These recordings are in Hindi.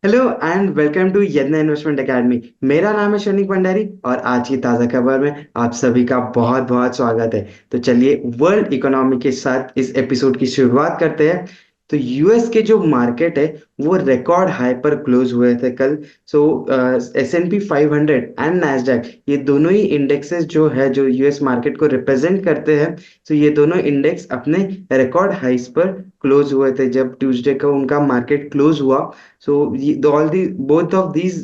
हेलो एंड वेलकम टू यज्ञ इन्वेस्टमेंट एकेडमी। मेरा नाम है शनिक भंडारी और आज की ताज़ा खबर में आप सभी का बहुत बहुत स्वागत है। तो चलिए वर्ल्ड इकोनॉमी के साथ इस एपिसोड की शुरुआत करते हैं। तो यूएस के जो मार्केट है वो रिकॉर्ड हाई पर क्लोज हुए थे कल। सो S&P 500 एंड नैस्डैक ये दोनों ही इंडेक्सेस जो है जो यूएस मार्केट को रिप्रेजेंट करते हैं। तो ये दोनों इंडेक्स अपने रिकॉर्ड हाइस पर क्लोज हुए थे जब ट्यूसडे को उनका मार्केट क्लोज हुआ। So all the both of these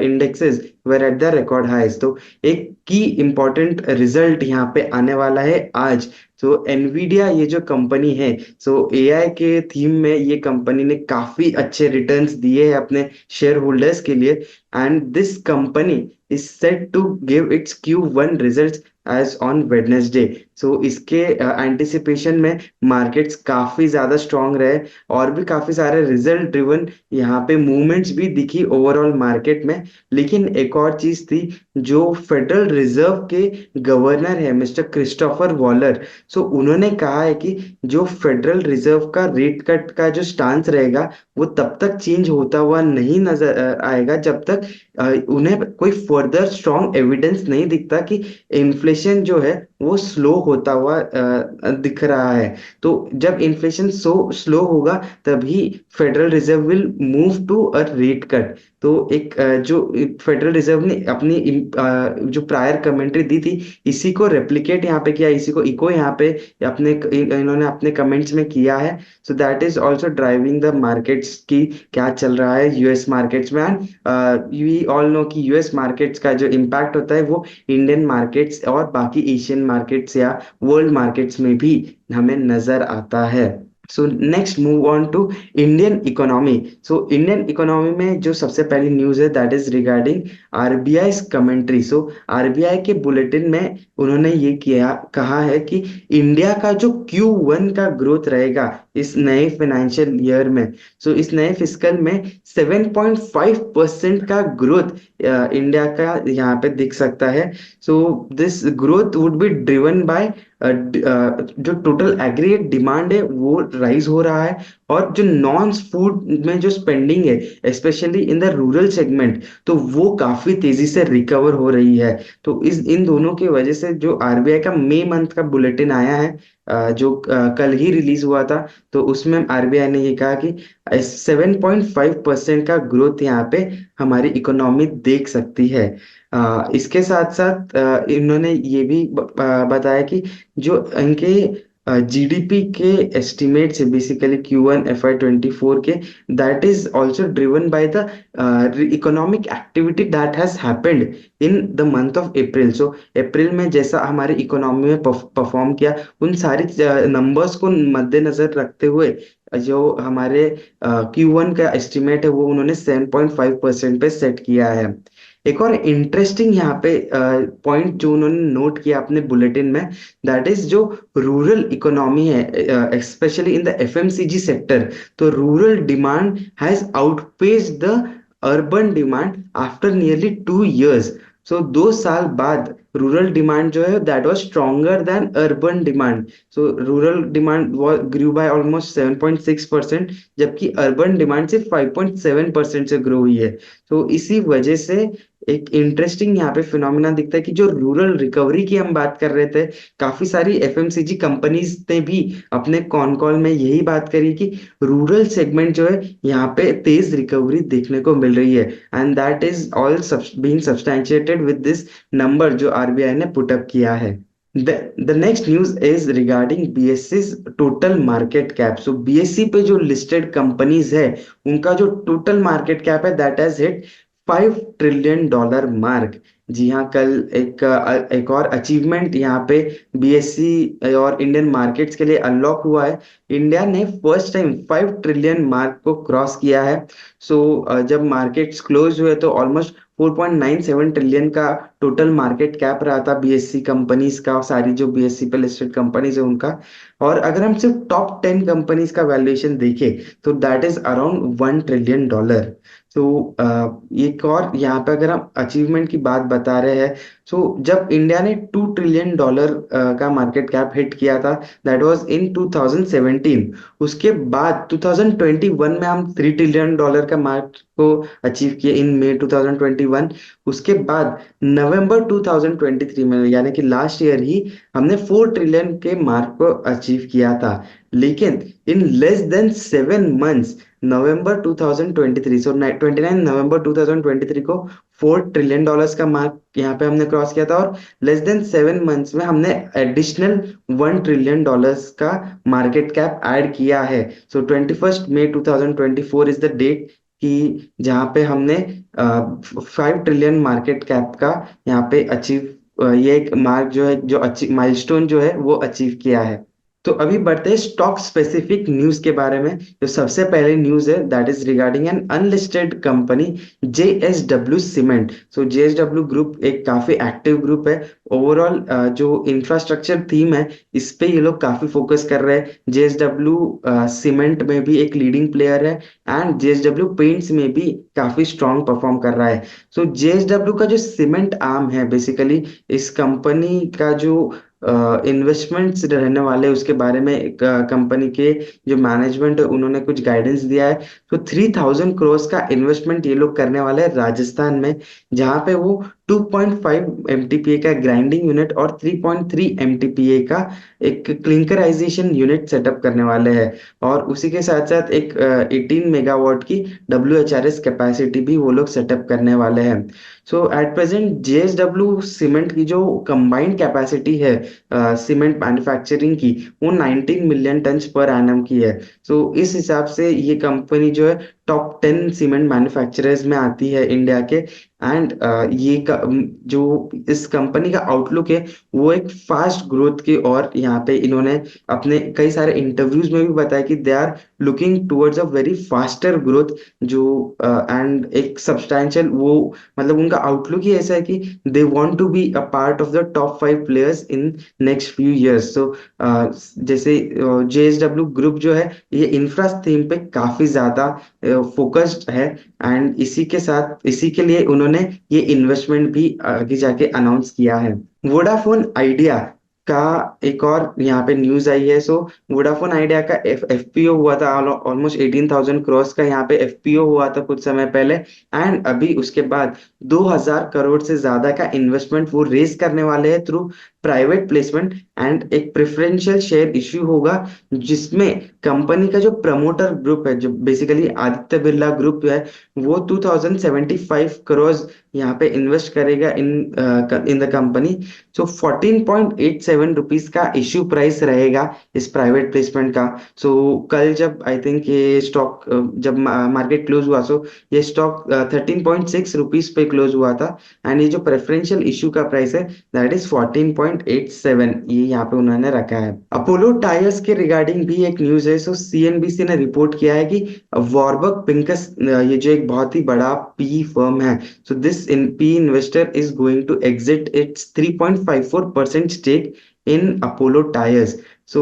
indexes were at the record highs। तो एक की इम्पोर्टेंट रिजल्ट यहाँ पे आने वाला है आज। तो एनवीडिया ये जो कंपनी है, सो एआई के थीम में ये कंपनी ने काफी अच्छे रिटर्न्स दिए हैं अपने शेयर होल्डर्स के लिए। And this company is set to give its Q1 results as on Wednesday. So इसके एंटिसिपेशन में मार्केट्स काफी ज्यादा स्ट्रांग रहे और भी काफी सारे रिजल्ट ड्रिवन यहाँ पे मूवमेंट्स भी दिखी ओवरऑल मार्केट में। लेकिन एक और चीज थी, जो फेडरल रिजर्व के गवर्नर है मिस्टर क्रिस्टोफर वॉलर। सो उन्होंने कहा है कि जो फेडरल रिजर्व का रेट कट का जो स्टांस रहेगा वो तब तक चेंज होता हुआ नहीं नजर आएगा जब तक उन्हें कोई फर्दर स्ट्रॉन्ग एविडेंस नहीं दिखता कि इन्फ्लेशन जो है वो स्लो होता हुआ दिख रहा है। तो जब इन्फ्लेशन स्लो होगा तभी federal reserve will move to a rate cut. तो एक जो फेडरल रिजर्व ने अपनी जो प्रायर कमेंट्री दी थी इसी को रेप्लिकेट यहाँ पे किया, इसी को इको यहाँ पे अपने इन्होंने अपने कमेंट्स में किया है। So that is also driving the markets की क्या चल रहा है यूएस मार्केट्स में। एंड वी ऑल नो कि यूएस मार्केट्स का जो इम्पैक्ट होता है वो इंडियन मार्केट्स और बाकी एशियन मार्केट्स या वर्ल्ड मार्केट्स में भी हमें नजर आता है। So next move on to Indian economy. So Indian economy में जो सबसे पहली न्यूज है that is regarding RBI commentary. So RBI के बुलेटिन में उन्होंने ये किया कहा है कि इंडिया का जो Q1 का ग्रोथ रहेगा इस नए फाइनेंशियल ईयर में, सो इस नए फिस्कल में 7.5% का ग्रोथ इंडिया का यहाँ पे दिख सकता है। So this growth would be driven by जो टोटल एग्रीगेट डिमांड है वो राइज हो रहा है और जो नॉन फूड में जो स्पेंडिंग है specially in the rural segment तो वो काफी तेजी से रिकवर हो रही है। तो इस इन दोनों की वजह से जो आरबीआई का मई मंथ का बुलेटिन आया है जो कल ही रिलीज हुआ था, तो उसमें आरबीआई ने ये कहा कि 7.5% का ग्रोथ यहाँ पे हमारी इकोनॉमी देख सकती है। इसके साथ साथ इन्होंने ये भी बताया कि जो इनके जीडीपी के एस्टिमेट्स है बेसिकली Q1 FY24 के, that is also driven by the economic activity that has happened in the month of April. So April में जैसा हमारी इकोनॉमी में परफॉर्म किया उन सारी नंबर्स को मद्देनजर रखते हुए जो हमारे Q1 का एस्टिमेट है वो उन्होंने 7.5% पे सेट किया है। एक और इंटरेस्टिंग यहाँ पे पॉइंट जो उन्होंने नोट किया अपने बुलेटिन में, दैट इज जो रूरल इकोनॉमी है specially in the FMCG sector. तो rural demand has outpaced the urban demand after nearly 2 years। So 2 साल बाद रूरल डिमांड जो है that was stronger than urban demand. So rural demand grew by almost 7.6%, जबकि अर्बन डिमांड सिर्फ 5.7% से ग्रो हुई है। तो इसी वजह से एक इंटरेस्टिंग यहाँ पे फिनोमिना दिखता है कि जो रूरल रिकवरी की हम बात कर रहे थे, काफी सारी एफएमसीजी कंपनीज ने भी अपने कॉन कॉल में यही बात करी कि रूरल सेगमेंट जो है यहाँ पे तेज रिकवरी देखने को मिल रही है। And that is all being substantiated with this number जो आरबीआई ने पुट अप किया है। The next news is regarding BSE's total market cap। So BSE पे जो listed companies है उनका जो total market cap है that has hit $5 trillion mark. जी हाँ, कल एक और अचीवमेंट यहाँ पे बीएससी और इंडियन मार्केट्स के लिए अनलॉक हुआ है। इंडिया ने फर्स्ट टाइम 5 ट्रिलियन मार्क को क्रॉस किया है। सो जब मार्केट्स क्लोज हुए तो ऑलमोस्ट 4.97 ट्रिलियन का टोटल मार्केट कैप रहा था बीएससी कंपनीज का, सारी जो बीएससी पे लिस्टेड कंपनीज है उनका। और अगर हम सिर्फ टॉप 10 कंपनीज का वैल्यूएशन देखें तो दैट इज अराउंड $1 ट्रिलियन। तो एक और यहाँ पे अगर हम अचीवमेंट की बात बता रहे हैं, तो जब इंडिया ने $2 ट्रिलियन का मार्केट कैप हिट किया था, दैट वाज इन 2017। उसके बाद 2021 में हम $3 ट्रिलियन का मार्क को अचीव किए इन मई 2021। उसके बाद नवंबर 2023 में, यानी कि लास्ट ईयर ही, हमने 4 ट्रिलियन के मार्क को अचीव किया था। लेकिन इन लेस देन 7 मंथ्स, नवंबर 2023, सो 29 नवंबर 2023 को $4 ट्रिलियन का मार्क यहाँ पे हमने क्रॉस किया था। और लेस देन 7 मंथ्स में हमने एडिशनल $1 ट्रिलियन का मार्केट कैप ऐड किया है। सो 21 मई 2024 इज द डेट कि जहाँ पे हमने 5 ट्रिलियन मार्केट कैप का यहाँ पे अचीव, ये एक मार्क जो है, जो अचीव माइलस्टोन जो है वो अचीव किया है। तो अभी बढ़ते हैं स्टॉक स्पेसिफिक न्यूज के बारे में। जो सबसे पहले न्यूज है that is regarding an unlisted company, JSW cement. So JSW group एक काफी एक्टिव ग्रुप है। ओवरऑल जो इंफ्रास्ट्रक्चर थीम है, इस पे ये लोग काफी फोकस कर रहे हैं। जेएसडब्ल्यू सीमेंट में भी एक लीडिंग प्लेयर है, एंड जेएसडब्ल्यू पेंट्स में भी काफी स्ट्रांग परफॉर्म कर रहा है। सो जेएसडब्ल्यू का जो सीमेंट आर्म है, बेसिकली इस कंपनी का जो इन्वेस्टमेंट्स रहने वाले उसके बारे में कंपनी के जो मैनेजमेंट है उन्होंने कुछ गाइडेंस दिया है। तो 3000 करोड़ का इन्वेस्टमेंट ये लोग करने वाले हैं राजस्थान में, जहाँ पे वो 2.5 एमटीपीए का ग्राइंडिंग यूनिट और 3.3 एमटीपीए का एक क्लिंकराइजेशन यूनिट सेटअप करने वाले हैं। और उसी के साथ साथ एक 18 मेगावाट की WHRS कैपेसिटी भी वो लोग सेटअप करने वाले हैं। सो एट प्रेजेंट जेएसडब्ल्यू सीमेंट की जो कंबाइंड कैपेसिटी है सीमेंट मैन्युफैक्चरिंग की, वो 19 मिलियन टन्स पर एनम की है। सो इस हिसाब से ये कंपनी जो है टॉप 10 सीमेंट मैन्युफैक्चरर्स में आती है इंडिया के। एंड जो इस कंपनी का आउटलुक है वो एक फास्ट ग्रोथ की, और यहाँ पे इन्होंने अपने कई सारे इंटरव्यूज में भी बताया कि they are looking towards a very faster growth. जो एंड एक सब्सटैंशियल वो, मतलब उनका आउटलुक ही ऐसा है कि they want to be a part of the top 5 players in next few years. So जैसे जेएसडब्ल्यू ग्रुप जो है ये इंफ्रा थीम पे काफी ज्यादा फोकस्ड है, एंड इसी के साथ इसी के लिए उन्होंने ये इन्वेस्टमेंट भी आगे जाके अनाउंस किया है। वोडाफोन आइडिया का एक और यहाँ पे न्यूज आई है। सो वोडाफोन आइडिया का एफपीओ हुआ था, ऑलमोस्ट 18,000 करोड़ का यहाँ पे एफपीओ हुआ था कुछ समय पहले। एंड अभी उसके बाद 2000 करोड़ से ज्यादा का इन्वेस्टमेंट वो रेज करने वाले हैं थ्रू प्राइवेट प्लेसमेंट, एंड एक प्रेफरेंशियल शेयर इश्यू होगा, जिसमें कंपनी का जो प्रमोटर ग्रुप है, जो बेसिकली आदित्य बिरला ग्रुप है, वो 2075 करोड़ यहाँ पे इन्वेस्ट करेगा in the company. So 14.87 rupees का इश्यू प्राइस रहेगा इस प्राइवेट प्लेसमेंट का। सो कल जब आई थिंक ये स्टॉक जब मार्केट क्लोज हुआ, सो ये स्टॉक 13.6 रुपीज पे क्लोज हुआ था। एंड ये जो प्रेफरेंशियल इश्यू का प्राइस है दैट इज 14.87, ये यहाँ पे उन्होंने रखा है। अपोलो टायर्स के रिगार्डिंग भी एक न्यूज है। सो सीएनबीसी ने रिपोर्ट किया है कि वॉरबर्ग पिंकस, ये जो एक बहुत ही बड़ा पी फर्म है, so this in P investor is going to exit its 3.54% stake in Apollo Tyres. So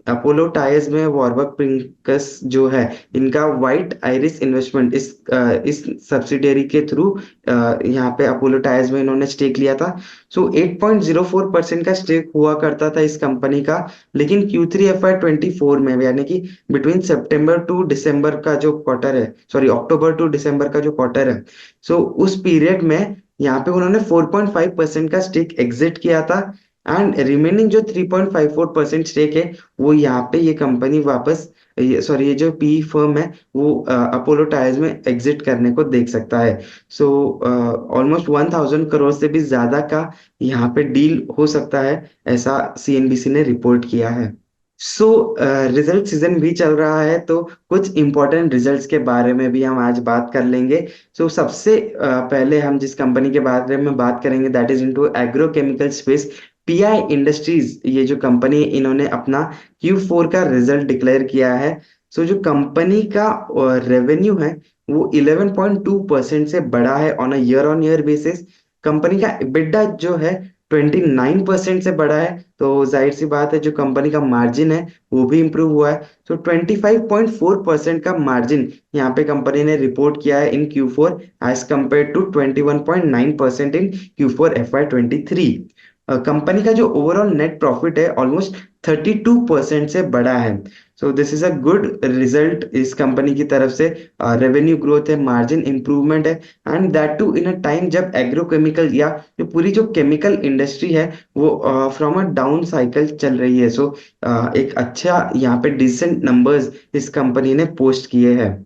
Apollo tyres में वॉरबर्ग पिंकस जो है, इनका व्हाइट आइरिस इन्वेस्टमेंट इस सब्सिडियरी के थ्रू यहाँ पे अपोलो टायर्स में इन्होंने स्टेक लिया था। सो 8.04% का स्टेक हुआ करता था इस कंपनी का। लेकिन Q3 FY24 में, यानी कि बिटवीन सितंबर टू दिसंबर का जो क्वार्टर है, सॉरी अक्टूबर टू दिसंबर का जो क्वार्टर है, सो उस पीरियड में यहाँ पे उन्होंने 4.5% का स्टेक एग्जिट किया था। एंड रिमेनिंग जो 3.54% स्टेक है, वो यहाँ पे ये कंपनी वापस, सॉरी ये जो पी फर्म है वो अपोलो टायर्स में एग्जिट करने को देख सकता है। सो ऑलमोस्ट 1000 करोड़ से भी ज्यादा का यहाँ पे डील हो सकता है, ऐसा सीएनबीसी ने रिपोर्ट किया है। सो रिजल्ट सीजन भी चल रहा है, तो कुछ इंपॉर्टेंट रिजल्ट्स के बारे में भी हम आज बात कर लेंगे। सो सबसे पहले हम जिस कंपनी के बारे में बात करेंगे that is into agrochemical space, pi industries. ये जो कंपनी, इन्होंने अपना Q4 का रिजल्ट डिक्लेयर किया है। सो जो कंपनी का रेवेन्यू है वो 11.2% से बढ़ा है on a year basis. Company का EBITDA जो है 29% से बढ़ा है, तो जाहिर सी बात है जो कंपनी का मार्जिन है वो भी इम्प्रूव हुआ है। तो 25.4% का मार्जिन यहाँ पे कंपनी ने रिपोर्ट किया है in Q4 as compare to 21.9% in Q4 FY23। Company का जो ओवरऑल नेट प्रॉफिट है ऑलमोस्ट 32% से बढ़ा है। So this is a good result इस कंपनी की तरफ से। रेवेन्यू ग्रोथ है, मार्जिन इंप्रूवमेंट है, and that too in a time जब एग्रोकेमिकल या जो पूरी जो केमिकल इंडस्ट्री है वो फ्रॉम अ डाउन साइकिल चल रही है। सो एक अच्छा यहाँ पे डिसेंट नंबर्स इस कंपनी ने पोस्ट किए हैं।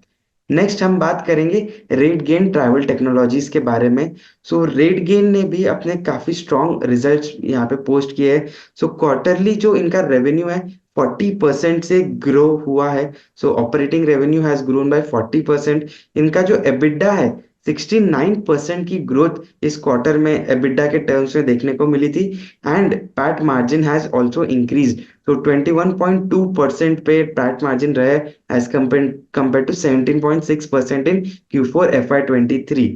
नेक्स्ट हम बात करेंगे रेड गेन ट्रैवल टेक्नोलॉजीज के बारे में। सो रेड गेन ने भी अपने काफी स्ट्रॉन्ग रिजल्ट्स यहाँ पे पोस्ट किए हैं। सो क्वार्टरली जो इनका रेवेन्यू है 40% से ग्रो हुआ है। सो operating revenue has grown by 40%। इनका जो एबिडा है 69% की ग्रोथ इस क्वार्टर में एबिडा के टर्म्स में देखने को मिली थी। And PAT margin has also increase, तो 21.2% पे पैट मार्जिन रहे as compare to 17.6% in Q4 FY23।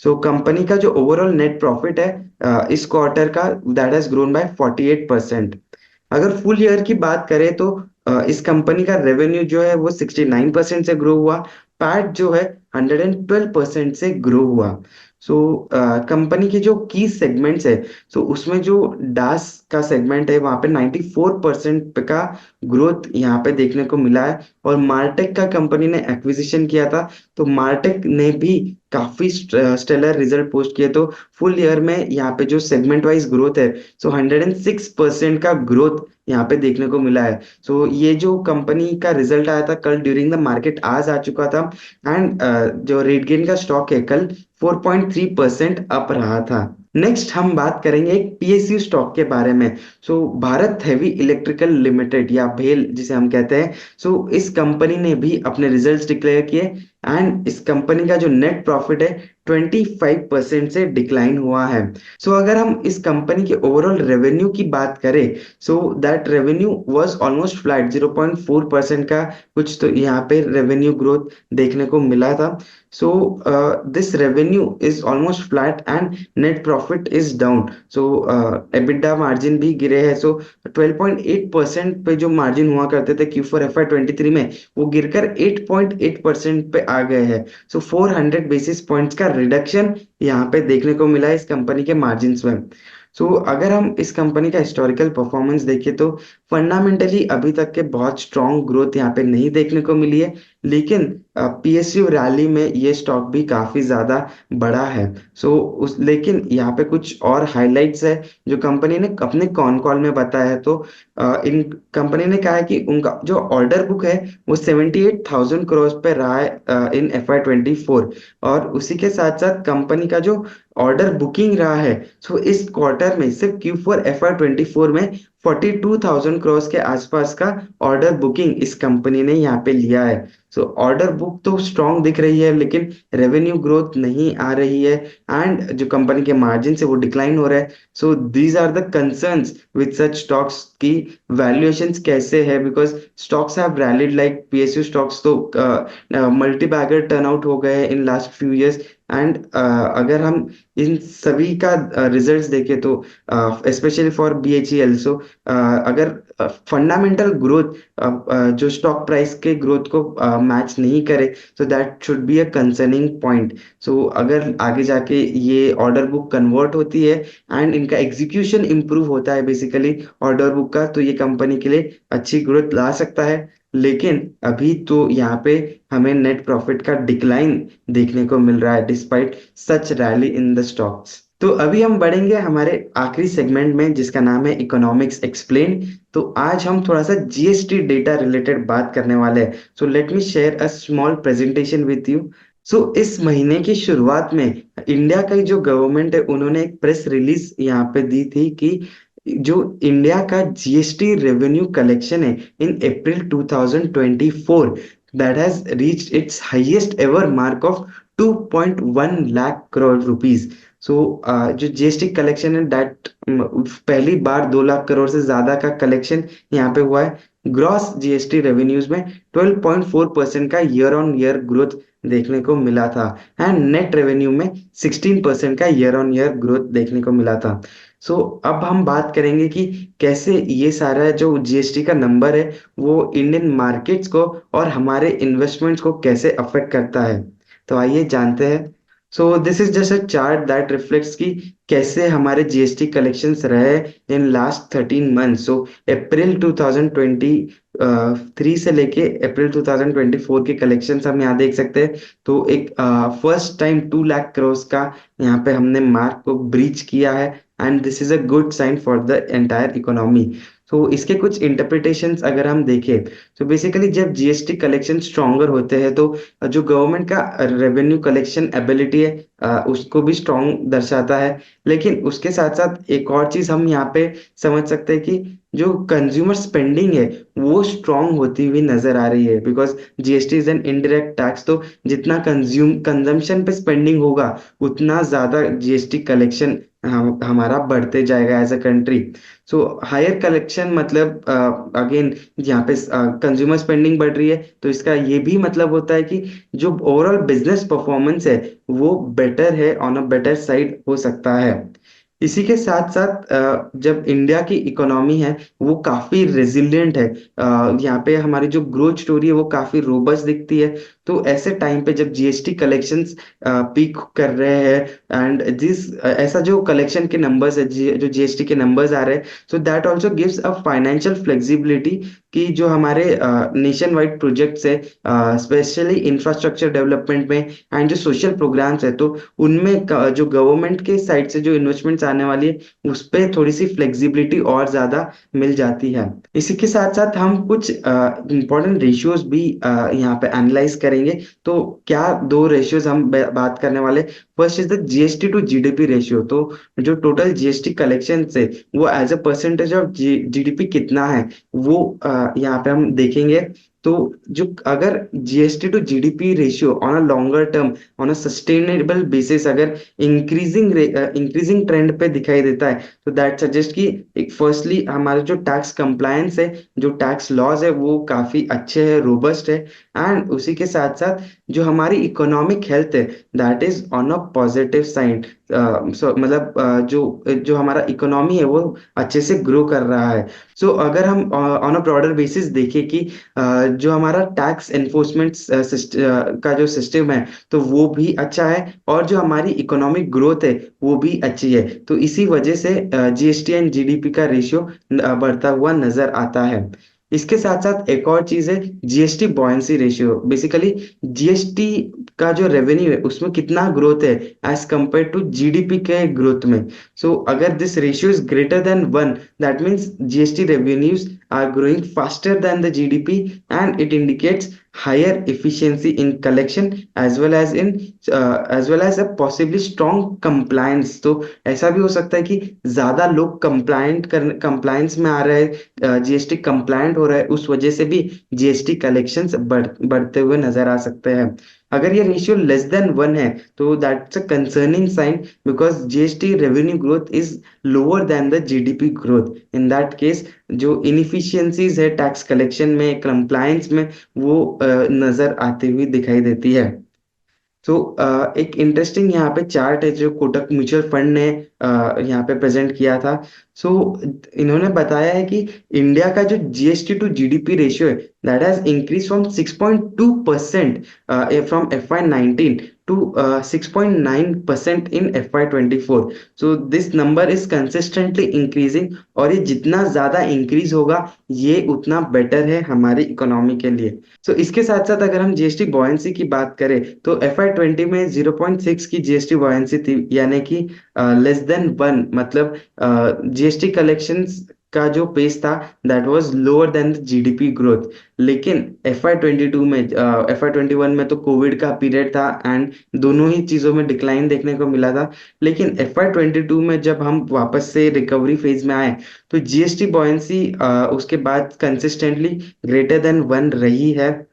सो कंपनी का जो ओवरऑल नेट प्रॉफिट है इस क्वार्टर का दैट हैज ग्रोन बाय 48%। अगर फुल ईयर की बात करें तो इस कंपनी का रेवेन्यू जो है वो 69% से ग्रो हुआ। पैट जो है 112% से ग्रो हुआ। सो कंपनी के जो की सेगमेंट्स है, सो उसमें जो डास का सेगमेंट है वहां पे 94% का ग्रोथ यहाँ पे देखने को मिला है। और मार्टेक का कंपनी ने एक्विजिशन किया था, तो मार्टेक ने भी काफी स्टेलर रिजल्ट पोस्ट किए। तो फुल ईयर में यहाँ पे जो सेगमेंट वाइज ग्रोथ है, सो 106% का ग्रोथ यहाँ पे देखने को मिला है। सो ये जो कंपनी का रिजल्ट आया था कल ड्यूरिंग द मार्केट आज आ चुका था। एंड जो रेडगेन का स्टॉक है कल 4.3% अप रहा था। नेक्स्ट हम बात करेंगे एक PSU स्टॉक के बारे में। सो भारत हेवी इलेक्ट्रिकल लिमिटेड या भेल जिसे हम कहते हैं, सो इस कंपनी ने भी अपने रिजल्ट्स डिक्लेयर किए। एंड इस कंपनी का जो नेट प्रॉफिट है 25% से डिक्लाइन हुआ है। सो अगर हम इस कंपनी के ओवरऑल रेवेन्यू की बात करें, so that revenue was almost flat, 0.4% का कुछ तो यहाँ पे रेवेन्यू ग्रोथ देखने को मिला था। So this revenue is almost flat and net profit is down. So EBITDA margin भी गिरे हैं। सो 12.8% पे जो मार्जिन हुआ करते थे Q4 FY23 में, वो गिरकर 8.8% पे आ गए हैं। सो 400 बेसिस पॉइंट्स का रिडक्शन यहाँ पे देखने को मिला है इस कंपनी के मार्जिन में। सो अगर हम इस कंपनी का हिस्टोरिकल परफॉर्मेंस देखें तो फंडामेंटली अभी तक के बहुत स्ट्रॉन्ग ग्रोथ यहाँ पे नहीं देखने को मिली है। लेकिन PSU रैली में ये स्टॉक भी काफी ज्यादा बढ़ा है। सो उस लेकिन यहाँ पे कुछ और हाइलाइट्स है जो कंपनी ने अपने कॉन कॉल में बताया है। तो इन कंपनी ने कहा है कि उनका जो ऑर्डर बुक है वो 78,000 करोड़ पे रहा है इन FY24। और उसी के साथ साथ कंपनी का जो ऑर्डर बुकिंग रहा है, सो इस क्वार्टर में सिर्फ Q4 FY24 में 42,000 करोड़ के आसपास का ऑर्डर बुकिंग इस कंपनी ने यहाँ पे लिया है। सो ऑर्डर बुक तो स्ट्रॉन्ग दिख रही है लेकिन रेवेन्यू ग्रोथ नहीं आ रही है। एंड जो कंपनी के मार्जिन से वो डिक्लाइन हो रहा है। So these are the concerns with such stocks की वैल्यूएशंस कैसे है, because stocks have rallied like PSU stocks तो मल्टी बैगर टर्नआउट हो गए in last few years. And अगर हम इन सभी का रिजल्ट्स देखें तो स्पेशली फॉर BHEL, सो अगर फंडामेंटल ग्रोथ जो स्टॉक प्राइस के ग्रोथ को मैच नहीं करे, so that should be a concerning point. So अगर आगे जाके ये ऑर्डर बुक कन्वर्ट होती है एंड इनका एग्जीक्यूशन इंप्रूव होता है बेसिकली ऑर्डर बुक का, तो ये कंपनी के लिए अच्छी ग्रोथ ला सकता है। लेकिन अभी तो यहाँ पे हमें नेट प्रॉफिट का डिक्लाइन देखने को मिल रहा है despite such rally in the stocks. तो अभी हम बढ़ेंगे हमारे आखिरी सेगमेंट में जिसका नाम है इकोनॉमिक्स एक्सप्लेन। तो आज हम थोड़ा सा GST डेटा रिलेटेड बात करने वाले हैं। So let me share a small presentation with you. So इस महीने की शुरुआत में इंडिया का जो गवर्नमेंट है उन्होंने एक प्रेस रिलीज यहाँ पे दी थी कि जो इंडिया का GST रेवेन्यू कलेक्शन है in April 2024 that has reached its highest ever mark of 2.1 lakh crore rupees. So जो जीएसटी कलेक्शन है दैट पहली बार 2 लाख करोड़ से ज्यादा का कलेक्शन यहाँ पे हुआ है। ग्रॉस जीएसटी रेवेन्यूज में 12.4% का ईयर ऑन ईयर ग्रोथ देखने को मिला था एंड नेट रेवेन्यू में 16% का ईयर ऑन ईयर ग्रोथ देखने को मिला था। सो अब हम बात करेंगे कि कैसे ये सारा जो जीएसटी का नंबर है वो इंडियन मार्केट्स को और हमारे इन्वेस्टमेंट्स को कैसे अफेक्ट करता है। तो आइए जानते हैं। सो this is just a chart that reflects कि कैसे हमारे जीएसटी कलेक्शंस रहे इन लास्ट 13 मंथ। सो अप्रैल 2023 से लेके अप्रैल 2024 के कलेक्शंस हम यहाँ देख सकते हैं। तो एक फर्स्ट टाइम 2 लाख करोड़ का यहाँ पे हमने मार्क को ब्रीच किया है and this is a good sign for the entire economy. तो इसके कुछ इंटरप्रिटेशंस अगर हम देखें तो बेसिकली जब जीएसटी कलेक्शन स्ट्रॉन्गर होते हैं तो जो गवर्नमेंट का रेवेन्यू कलेक्शन एबिलिटी है उसको भी स्ट्रॉन्ग दर्शाता है। लेकिन उसके साथ साथ एक और चीज हम यहाँ पे समझ सकते हैं कि जो कंज्यूमर स्पेंडिंग है वो स्ट्रॉन्ग होती हुई नजर आ रही है because GST is an indirect tax. तो जितना कंजम्पशन पे स्पेंडिंग होगा उतना ज्यादा जीएसटी कलेक्शन हमारा बढ़ते जाएगा as a country. So higher collection मतलब अगेन यहाँ पे कंज्यूमर स्पेंडिंग बढ़ रही है तो इसका ये भी मतलब होता है कि जो ओवरऑल बिजनेस परफॉर्मेंस है वो बेटर है, ऑन अ बेटर साइड हो सकता है। इसी के साथ साथ जब इंडिया की इकोनॉमी है वो काफी रेजिलिएंट है। यहाँ पे हमारी जो ग्रोथ स्टोरी है वो काफी रोबस्ट दिखती है। तो ऐसे टाइम पे जब जीएसटी कलेक्शंस पीक कर रहे हैं एंड दिस ऐसा जो कलेक्शन के नंबर्स है जो जीएसटी के नंबर्स आ रहे हैं so that also gives a financial flexibility कि जो हमारे नेशन वाइड प्रोजेक्ट्स है स्पेशली इंफ्रास्ट्रक्चर डेवलपमेंट में एंड जो सोशल प्रोग्राम्स है तो उनमें जो गवर्नमेंट के साइड से जो इन्वेस्टमेंट्स आने वाली है उस पे थोड़ी सी फ्लेक्सिबिलिटी और ज्यादा मिल जाती है। इसी के साथ साथ हम कुछ इंपॉर्टेंट रेशियोज भी यहाँ पे एनालाइज करेंगे। तो क्या दो रेशियोज हम बात करने वाले। First is the GST to GDP ratio. तो जो टोटल जीएसटी कलेक्शन है वो as a percentage of GDP कितना है वो यहाँ पे हम देखेंगे। तो जो अगर GST to GDP ratio on a longer term on a sustainable basis अगर इंक्रीजिंग ट्रेंड पे दिखाई देता है तो दैट सजेस्ट कि एक फर्स्टली हमारा जो टैक्स कंप्लायंस है जो टैक्स लॉज है वो काफी अच्छे है, रोबस्ट है। एंड उसी के साथ साथ जो हमारी इकोनॉमिक हेल्थ है that is on a positive side. मतलब जो जो हमारा इकोनॉमी है वो अच्छे से ग्रो कर रहा है। सो अगर हम ऑन अ ब्रॉडर बेसिस देखें कि जो हमारा टैक्स एनफोर्समेंट का जो सिस्टम है तो वो भी अच्छा है और जो हमारी इकोनॉमिक ग्रोथ है वो भी अच्छी है। तो इसी वजह से जीएसटी एंड जीडीपी का रेशियो बढ़ता हुआ नजर आता है। इसके साथ साथ एक और चीज है GST buoyancy ratio. Basically GST का जो रेवेन्यू है उसमें कितना ग्रोथ है एज कंपेयर टू जीडीपी के ग्रोथ में। सो अगर this ratio is greater than 1 that means GST revenues are growing faster than the GDP and it indicates higher efficiency in collection as well as a possibly strong compliance। तो ऐसा भी हो सकता है कि ज्यादा लोग कंप्लायंस में आ रहे हैं, जीएसटी कंप्लायंट हो रहा है उस वजह से भी जीएसटी कलेक्शंस बढ़ते हुए नजर आ सकते हैं। अगर ये रेशियो लेस देन 1 है तो that's a concerning sign because GST revenue growth is lower than the GDP growth. In that case जो इनफिशियंसीज है टैक्स कलेक्शन में कंप्लायंस में वो नजर आती हुई दिखाई देती है। तो एक इंटरेस्टिंग यहाँ पे चार्ट है जो कोटक म्यूचुअल फंड ने यहाँ पे प्रेजेंट किया था। सो इन्होंने बताया है कि इंडिया का जो जीएसटी टू जीडीपी रेशियो है that has increase from 6.2% from FY19 to 6.9% in FY24। So this number is consistently increasing और ये जितना ज्यादा इंक्रीज होगा ये उतना बेटर है हमारी इकोनॉमी के लिए। सो इसके साथ साथ अगर हम जीएसटी बॉयंसी की बात करें तो FY20 में 0.6 की जीएसटी बॉयंसी थी यानी कि लेस देन 1। मतलब जीएसटी कलेक्शंस का जो पेस था that was lower than the GDP growth. लेकिन FY22 में FY21 में तो कोविड का पीरियड था एंड दोनों ही चीजों में डिक्लाइन देखने को मिला था। लेकिन FY22 में जब हम वापस से रिकवरी फेज में आए तो जीएसटी बॉयंसी उसके बाद कंसिस्टेंटली ग्रेटर देन 1 रही है।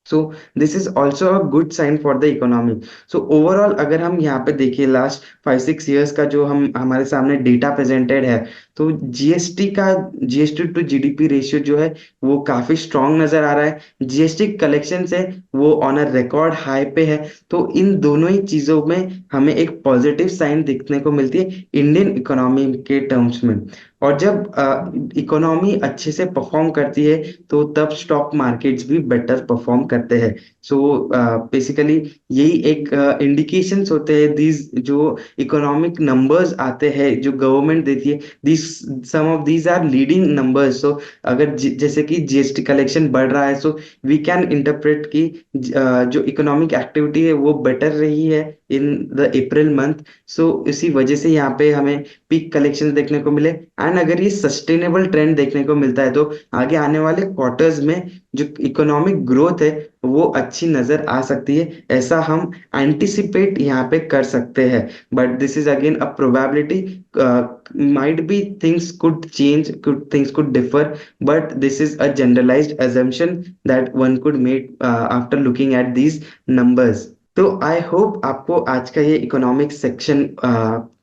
So this is also a good sign for the economy. So overall अगर हम यहाँ पे देखिए लास्ट 5-6 ईयर्स का जो हम हमारे सामने डेटा प्रेजेंटेड है, तो जीएसटी टू जीडीपी रेशियो जो है वो काफी स्ट्रांग नजर आ रहा है। जीएसटी कलेक्शन से वो ऑन अ रिकॉर्ड हाई पे है। तो इन दोनों ही चीजों में हमें एक पॉजिटिव साइन दिखने को मिलती है इंडियन इकोनॉमी के टर्म्स में। और जब इकोनॉमी अच्छे से परफॉर्म करती है तो तब स्टॉक मार्केट्स भी बेटर परफॉर्म करते हैं। सो बेसिकली यही एक इंडिकेशंस होते हैं, दीज जो इकोनॉमिक नंबर्स आते हैं जो गवर्नमेंट देती है, this sum of these are leading numbers. So अगर जैसे कि जीएसटी कलेक्शन बढ़ रहा है, सो वी कैन इंटरप्रेट कि जो इकोनॉमिक एक्टिविटी है वो बेटर रही है इन द अप्रैल मंथ। सो इसी वजह से यहाँ पे हमें पीक कलेक्शन देखने को मिले। एंड अगर ये सस्टेनेबल ट्रेंड देखने को मिलता है तो आगे आने वाले क्वार्टर्स में जो इकोनॉमिक ग्रोथ है वो अच्छी नजर आ सकती है, ऐसा हम एंटिसिपेट यहाँ पे कर सकते हैं। But this is again a probability, might be things could change, things could differ, but this is a generalized assumption that one could make after looking at these numbers. तो आई होप आपको आज का ये इकोनॉमिक सेक्शन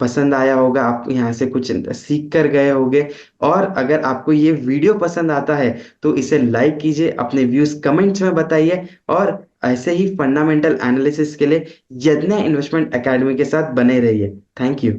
पसंद आया होगा, आप यहाँ से कुछ सीख कर गए होंगे। और अगर आपको ये वीडियो पसंद आता है तो इसे लाइक कीजिए, अपने व्यूज कमेंट्स में बताइए, और ऐसे ही फंडामेंटल एनालिसिस के लिए यज्ञ इन्वेस्टमेंट एकेडमी के साथ बने रहिए। Thank you.